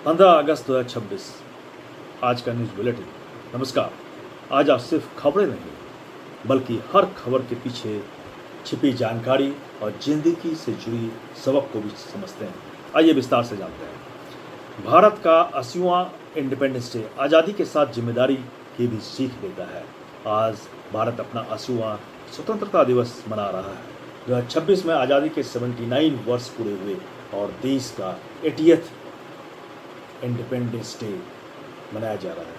15 अगस्त 2026 आज का news bulletin. नमस्कार। आज आप सिर्फ खबरें नहीं बल्कि हर खबर के पीछे छिपी जानकारी और जिंदगी से जुड़ी सबक को भी समझते हैं। आइए विस्तार से जानते हैं। भारत का 80वां इंडिपेंडेंस डे आज़ादी के साथ जिम्मेदारी की भी सीख देता है। आज भारत अपना 80वां स्वतंत्रता दिवस मना रहा है। 2026 में आज़ादी के 79 वर्ष पूरे हुए और देश का 80th इंडिपेंडेंस डे मनाया जा रहा है।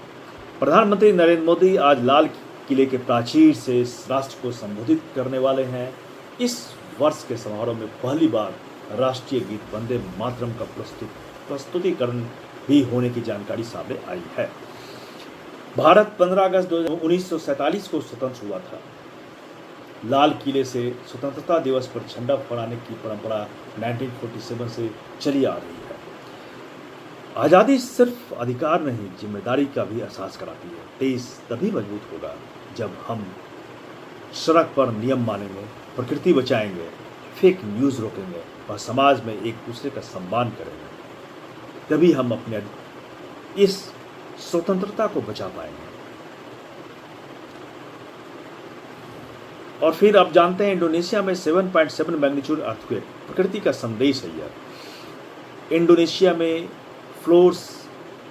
प्रधानमंत्री नरेंद्र मोदी आज लाल किले के प्राचीर से राष्ट्र को संबोधित करने वाले हैं। इस वर्ष के समारोह में पहली बार राष्ट्रीय गीत वंदे मातरम का प्रस्तुतिकरण भी होने की जानकारी सामने आई है। भारत 15 अगस्त 1947 को स्वतंत्र हुआ था। लाल किले से स्वतंत्रता दिवस पर झंडा फहराने की परंपरा 1947 से चली आ रही है। आज़ादी सिर्फ अधिकार नहीं, जिम्मेदारी का भी एहसास कराती है। देश तभी मजबूत होगा जब हम सड़क पर नियम मानेंगे, प्रकृति बचाएंगे, फेक न्यूज़ रोकेंगे और समाज में एक दूसरे का सम्मान करेंगे। तभी हम अपने इस स्वतंत्रता को बचा पाएंगे। और फिर आप जानते हैं, इंडोनेशिया में 7.7 मैग्नीट्यूड अर्थक्वेक, प्रकृति का संदेश है यह। इंडोनेशिया में फ्लोर्स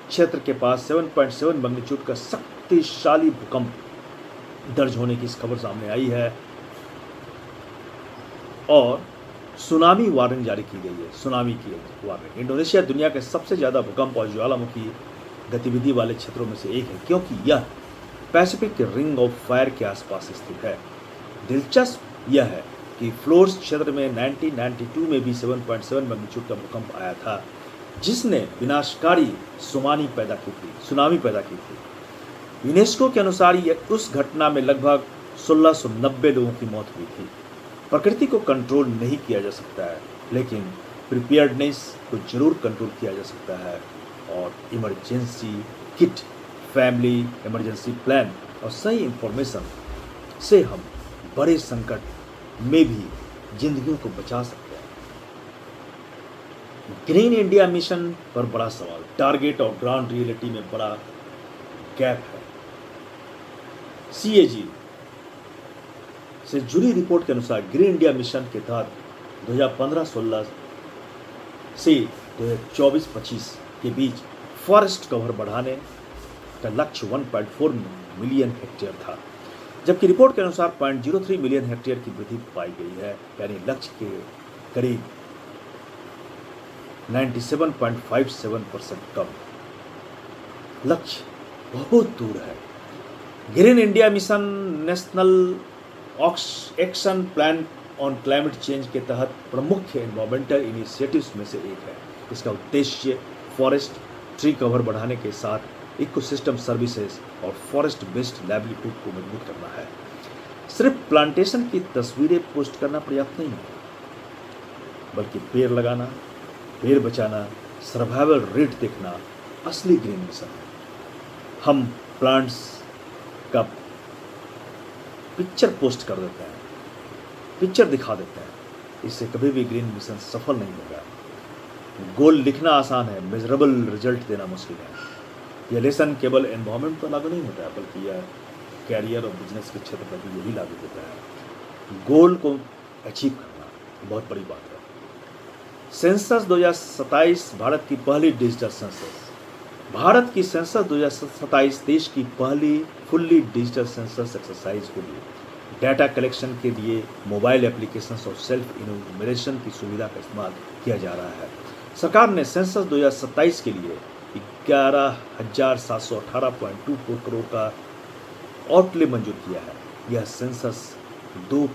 क्षेत्र के पास 7.7 मैग्नीट्यूड का शक्तिशाली भूकंप दर्ज होने की इस खबर सामने आई है और सुनामी वार्निंग जारी की गई है। सुनामी की वार्निंग। इंडोनेशिया दुनिया के सबसे ज़्यादा भूकंप और ज्वालामुखी गतिविधि वाले क्षेत्रों में से एक है, क्योंकि यह पैसिफिक रिंग ऑफ फायर के आसपास स्थित है। दिलचस्प यह है कि फ्लोर्स क्षेत्र में 1992 में भी 7.7 मैग्नीट्यूड का भूकंप आया था, जिसने विनाशकारी सुनामी पैदा की थी। यूनेस्को के अनुसार उस घटना में लगभग 1690 लोगों की मौत हुई थी। प्रकृति को कंट्रोल नहीं किया जा सकता है, लेकिन प्रिपेयर्डनेस को जरूर कंट्रोल किया जा सकता है। और emergency kit, family emergency plan और सही इंफॉर्मेशन से हम बड़े संकट में भी जिंदगियों को बचा सकते हैं। ग्रीन इंडिया मिशन पर बड़ा सवाल। टारगेट और ग्राउंड रियलिटी में बड़ा गैप है। CAG से जुड़ी रिपोर्ट के अनुसार ग्रीन इंडिया मिशन के तहत 2015-16 से 2024-25 के बीच फॉरेस्ट कवर बढ़ाने का लक्ष्य 1.4 मिलियन हेक्टेयर था, जबकि रिपोर्ट के अनुसार 0.03 मिलियन हेक्टेयर की वृद्धि पाई गई है, यानी लक्ष्य के करीब 97.57% कम। लक्ष्य बहुत दूर है। Green India mission national action plan on climate change के तहत प्रमुख एनवायरमेंटल इनिशिएटिव्स में से एक है। इसका उद्देश्य फॉरेस्ट ट्री कवर बढ़ाने के साथ इकोसिस्टम सर्विसेज और फॉरेस्ट बेस्ड लाइवलीहुड को मजबूत करना है। सिर्फ प्लांटेशन की तस्वीरें पोस्ट करना पर्याप्त नहीं है, बल्कि पेड़ लगाना, पेड़ बचाना, सर्वाइवल रेट देखना असली ग्रीन मिशन है। हम प्लांट्स का पिक्चर पोस्ट कर देते हैं, पिक्चर दिखा देते हैं, इससे कभी भी ग्रीन मिशन सफल नहीं होगा। गोल लिखना आसान है, मेजरेबल रिजल्ट देना मुश्किल है। यह लेसन केवल एनवायरमेंट पर लागू नहीं होता है, बल्कि यह कैरियर और बिजनेस के क्षेत्र पर भी यही लागू होता है। गोल को अचीव करना बहुत बड़ी बात है। सेंसस 2027 भारत की पहली डिजिटल सेंसस। भारत की सेंसस 2027 देश की पहली फुल्ली डिजिटल सेंसस एक्सरसाइज होगी। डाटा कलेक्शन के लिए मोबाइल एप्लीकेशंस और सेल्फ इन्यूमरेशन की सुविधा का इस्तेमाल किया जा रहा है। सरकार ने सेंसस 2027 के लिए 11,718.24 करोड़ का आउटले मंजूर किया है। यह सेंसस 2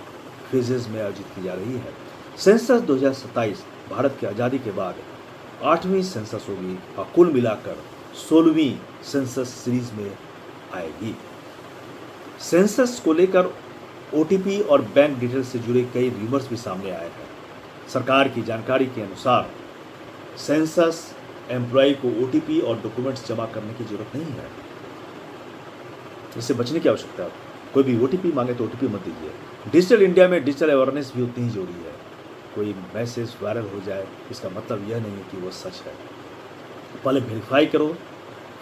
फेजेज में आयोजित की जा रही है। सेंसस 2027 भारत की आज़ादी के बाद 8वीं सेंसस होगी और कुल मिलाकर 16वीं सेंसस सीरीज में आएगी। सेंसस को लेकर OTP और बैंक डिटेल से जुड़े कई रूमर्स भी सामने आए हैं। सरकार की जानकारी के अनुसार सेंसस एम्प्लॉय को OTP और डॉक्यूमेंट्स जमा करने की जरूरत नहीं है। इससे बचने की आवश्यकता है। कोई भी OTP मांगे तो OTP मत दीजिए। डिजिटल इंडिया में डिजिटल अवेयरनेस भी उतनी ही जरूरी है। कोई मैसेज वायरल हो जाए इसका मतलब यह नहीं है कि वो सच है। पहले वेरीफाई करो,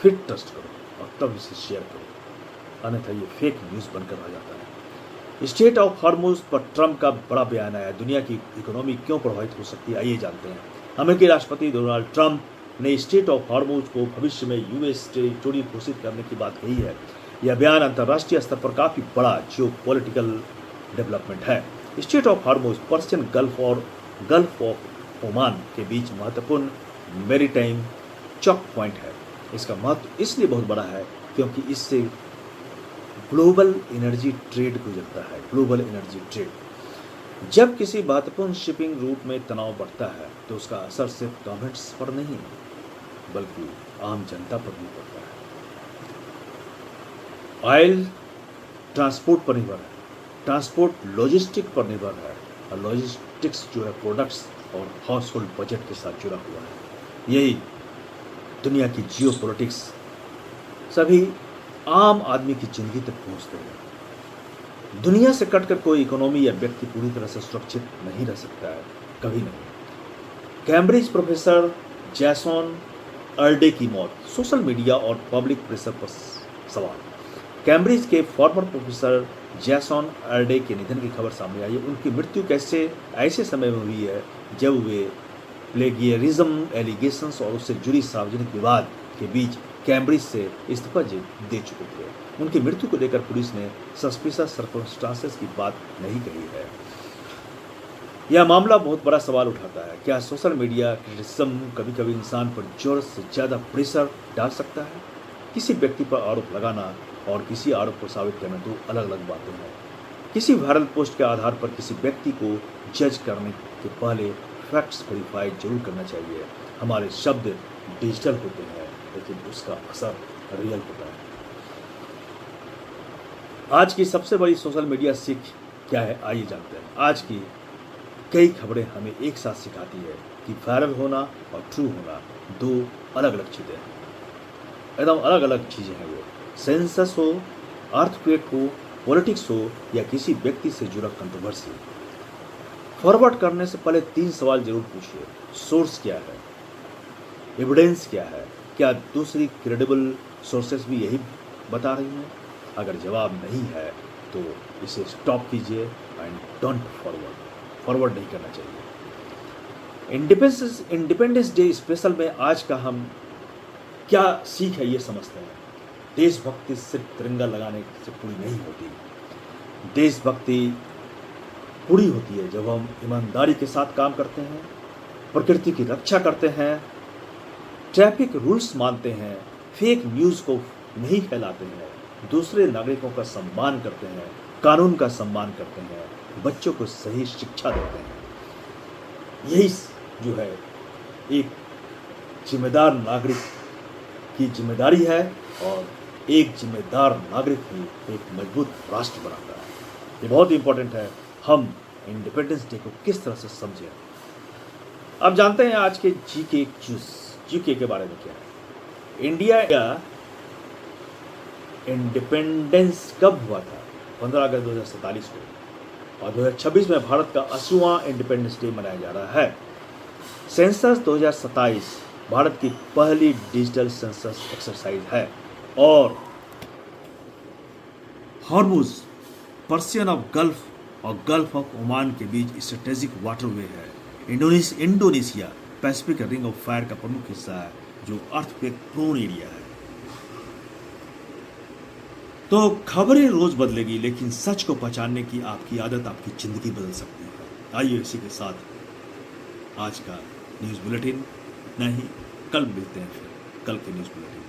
फिर ट्रस्ट करो और तब इसे शेयर करो, अन्यथा ये फेक न्यूज़ बनकर रह जाता है। स्टेट ऑफ हॉर्मुज पर ट्रंप का बड़ा बयान आया, दुनिया की इकोनॉमी क्यों प्रभावित हो सकती है, आइए जानते हैं। अमेरिकी राष्ट्रपति डोनाल्ड ट्रंप ने स्टेट ऑफ हॉर्मुज को भविष्य में यूएस टेरिटोरी घोषित करने की बात कही है। यह बयान अंतर्राष्ट्रीय स्तर पर काफ़ी बड़ा जियोपॉलिटिकल डेवलपमेंट है। State of Hormuz Persian gulf और गल्फ ऑफ ओमान के बीच महत्वपूर्ण मैरीटाइम चॉक पॉइंट है। इसका महत्व इसलिए बहुत बड़ा है क्योंकि इससे ग्लोबल एनर्जी ट्रेड गुजरता है। ग्लोबल एनर्जी ट्रेड, जब किसी महत्वपूर्ण शिपिंग रूट में तनाव बढ़ता है तो उसका असर सिर्फ गवर्नमेंट्स पर नहीं बल्कि आम जनता पर भी पड़ता है। ऑयल ट्रांसपोर्ट पर निर्भर है, ट्रांसपोर्ट लॉजिस्टिक पर निर्भर है और लॉजिस्टिक्स जो है प्रोडक्ट्स और हाउस होल्ड बजट के साथ जुड़ा हुआ है। यही दुनिया की जियो पॉलिटिक्स सभी आम आदमी की जिंदगी तक पहुंचते हैं। दुनिया से कटकर कोई इकोनॉमी या व्यक्ति पूरी तरह से सुरक्षित नहीं रह सकता है, कभी नहीं। कैम्ब्रिज प्रोफेसर जैसन अर्डे की मौत, सोशल मीडिया और पब्लिक प्रेशर पर सवाल। कैम्ब्रिज के फॉर्मर प्रोफेसर जैसन अर्डे के निधन की खबर सामने आई है। उनकी मृत्यु कैसे ऐसे समय में हुई है जब वे प्लेगियरिज्म एलिगेशंस और उससे जुड़ी सार्वजनिक विवाद के बीच कैम्ब्रिज से इस्तीफा दे चुके थे। उनकी मृत्यु को लेकर पुलिस ने सस्पिशियस सर्कमस्टांसेस की बात नहीं कही है। यह मामला बहुत बड़ा सवाल उठाता है, क्या सोशल मीडिया क्रिटिसिज्म कभी कभी इंसान पर ज़रूरत से ज़्यादा प्रेशर डाल सकता है? किसी व्यक्ति पर आरोप लगाना और किसी आरोप को साबित करना दो अलग अलग बातें हैं। किसी वायरल पोस्ट के आधार पर किसी व्यक्ति को जज करने के पहले फैक्ट्स वेरीफाई जरूर करना चाहिए। हमारे शब्द डिजिटल होते हैं लेकिन उसका असर रियल होता है। आज की सबसे बड़ी सोशल मीडिया सीख क्या है, आइए जानते हैं। आज की कई खबरें हमें एक साथ सिखाती है कि वायरल होना और ट्रू होना दो अलग अलग चीज़ें हैं, एकदम अलग अलग चीज़ें हैं। वो सेंसस हो, अर्थक्वेक हो, पॉलिटिक्स हो या किसी व्यक्ति से जुड़ा कंट्रोवर्सी, फॉरवर्ड करने से पहले 3 सवाल जरूर पूछिए। सोर्स क्या है, एविडेंस क्या है, क्या दूसरी क्रेडिबल सोर्सेस भी यही बता रही हैं? अगर जवाब नहीं है तो इसे स्टॉप कीजिए एंड डोंट फॉरवर्ड नहीं करना चाहिए। इंडिपेंडेंस डे स्पेशल में आज का हम क्या सीख है ये समझते हैं। देशभक्ति सिर्फ तिरंगा लगाने से पूरी नहीं होती। देशभक्ति पूरी होती है जब हम ईमानदारी के साथ काम करते हैं, प्रकृति की रक्षा करते हैं, ट्रैफिक रूल्स मानते हैं, फेक न्यूज़ को नहीं फैलाते हैं, दूसरे नागरिकों का सम्मान करते हैं, कानून का सम्मान करते हैं, बच्चों को सही शिक्षा देते हैं। यही जो है एक जिम्मेदार नागरिक की जिम्मेदारी है और एक जिम्मेदार नागरिक ही एक मजबूत राष्ट्र बनाता है। ये बहुत इंपॉर्टेंट है हम इंडिपेंडेंस डे को किस तरह से समझें। अब जानते हैं आज के जीके के बारे में क्या है। इंडिया का इंडिपेंडेंस कब हुआ था? 15 अगस्त 2047 को, और 2026 में भारत का 80वां इंडिपेंडेंस डे मनाया जा रहा है। सेंसस 2027 भारत की पहली डिजिटल सेंसस एक्सरसाइज है और हॉर्मुज पर्शियन ऑफ गल्फ और गल्फ ऑफ ओमान के बीच स्ट्रेटेजिक वाटरवे है। Indonesia Pacific ring of fire का प्रमुख हिस्सा है जो अर्थक्वेक प्रोन एरिया है। तो खबरें रोज बदलेगी लेकिन सच को पहचानने की आपकी आदत आपकी जिंदगी बदल सकती है। आइए इसी के साथ आज का न्यूज़ बुलेटिन नहीं, कल मिलते हैं फिर कल के न्यूज़ बुलेटिन।